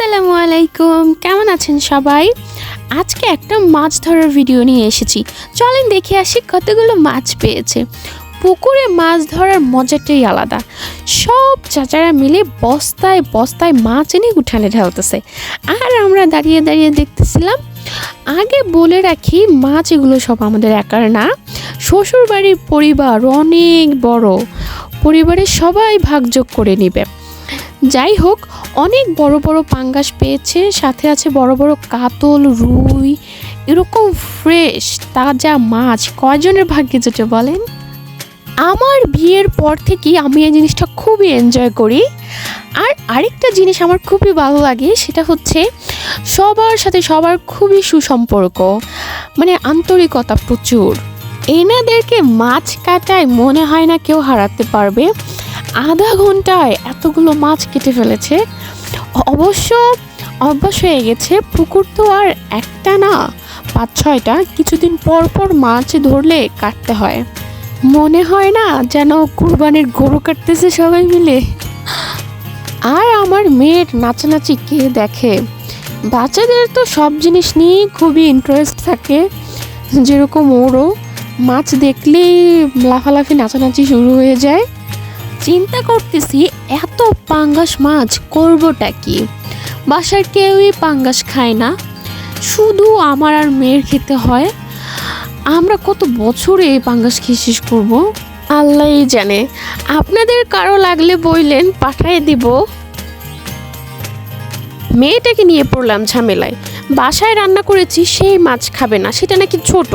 আসসালামু আলাইকুম, কেমন আছেন সবাই? আজকে একটা মাছ ধরার ভিডিও নিয়ে এসেছি। চলেন দেখে আসি কতগুলো মাছ পেয়েছে। পুকুরে মাছ ধরার মজাটাই আলাদা। সব চাচারা মিলে বস্তায় বস্তায় মাছ এনে উঠানে ঢালতেছে, আর আমরা দাঁড়িয়ে দাঁড়িয়ে দেখতেছিলাম। আগে বলে রাখি, মাছ এগুলো সব আমাদের একার না, শ্বশুরবাড়ির পরিবার অনেক বড়, পরিবারের সবাই ভাগযোগ করে নেবে। যাই হোক, অনেক বড় বড় পাঙ্গাস পেয়েছে, সাথে আছে বড় বড় কাতল, রুই, এরকম ফ্রেশ তাজা মাছ কয়জনের ভাগ্যে জোটে বলেন? আমার বিয়ের পর থেকেই আমি এই জিনিসটা খুবই এনজয় করি। আর আরেকটা জিনিস আমার খুবই ভালো লাগে, সেটা হচ্ছে সবার সাথে সবার খুবই সুসম্পর্ক, মানে আন্তরিকতা প্রচুর। এনাদেরকে মাছ কাটায় মনে হয় না কেউ হারাতে পারবে। আধা ঘন্টায় এতগুলো মাছ কেটে ফেলেছে। অবশ্য অভ্যাস হয়ে গেছে, পুকুর তো আর একটা না, 5-6টা। কিছুদিন পর পর মাছ ধরলে কাটতে হয়, মনে হয় না যেন কুরবানির গরু কাটতেছে সবাই মিলে। আর আমার মেয়ের নাচানাচি কে দেখে? বাচ্চাদের তো সব জিনিস নিয়ে খুবই ইন্টারেস্ট থাকে, যেরকম ওরও মাছ দেখলেই লাফালাফি নাচানাচি শুরু হয়ে যায়। চিন্তা করতেছি, এত পাঙ্গাস মাছ করবোটা কি? বাসার কেউই পাঙ্গাস খায় না, শুধু আমার আর মেয়ের খেতে হয়। আমরা কত বছরে এই পাঙ্গাস খেয়ে শেষ করবো আল্লাহই জানে। আপনাদের কারো লাগলে বললেন, পাঠিয়ে দিব। মেয়েটাকে নিয়ে পড়লাম ঝামেলায়। বাসায় রান্না করেছি, সেই মাছ খাবে না, সেটা নাকি ছোট,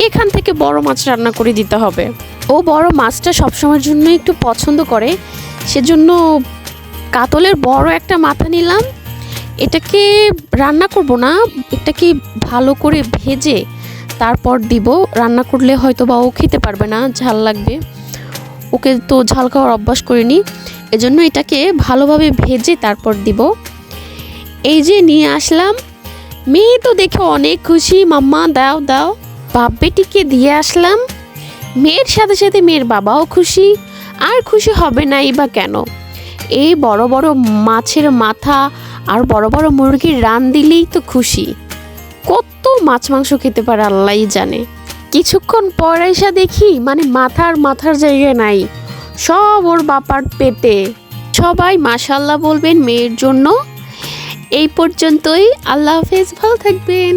এখান থেকে বড় মাছ রান্না করে দিতে হবে। ও বড় মাছটা সবসময়ের জন্য একটু পছন্দ করে, সেজন্য কাতলের বড় একটা মাথা নিলাম। এটাকে রান্না করব না, এটাকে ভালো করে ভেজে তারপর দিব। রান্না করলে হয়তো বা ও খেতে পারবে না, ঝাল লাগবে, ওকে তো ঝাল খাওয়ার অভ্যাস করিনি, এজন্য এটাকে ভালোভাবে ভেজে তারপর দিব। এই যে নিয়ে আসলাম, মেয়ে তো দেখে অনেক খুশি, মাম্মা দাও দাও। বাপ বেটিকে দিয়ে আসলাম, মেয়ের সাথে সাথে মেয়ের বাবাও খুশি। আর খুশি হবে নাই বা কেন? এই বড় বড় মাছের মাথা আর বড় বড় মুরগির রান দিলেই তো খুশি। কত মাছ মাংস খেতে পারে আল্লাহই জানে। কিছুক্ষণ পর এসে দেখি, মানে মাথার জায়গায় নাই, সব ওর বাপার পেটে। সবাই মাশাআল্লাহ বলবেন মেয়ের জন্য। এই পর্যন্তই, আল্লাহ হাফেজ, ভালো থাকবেন।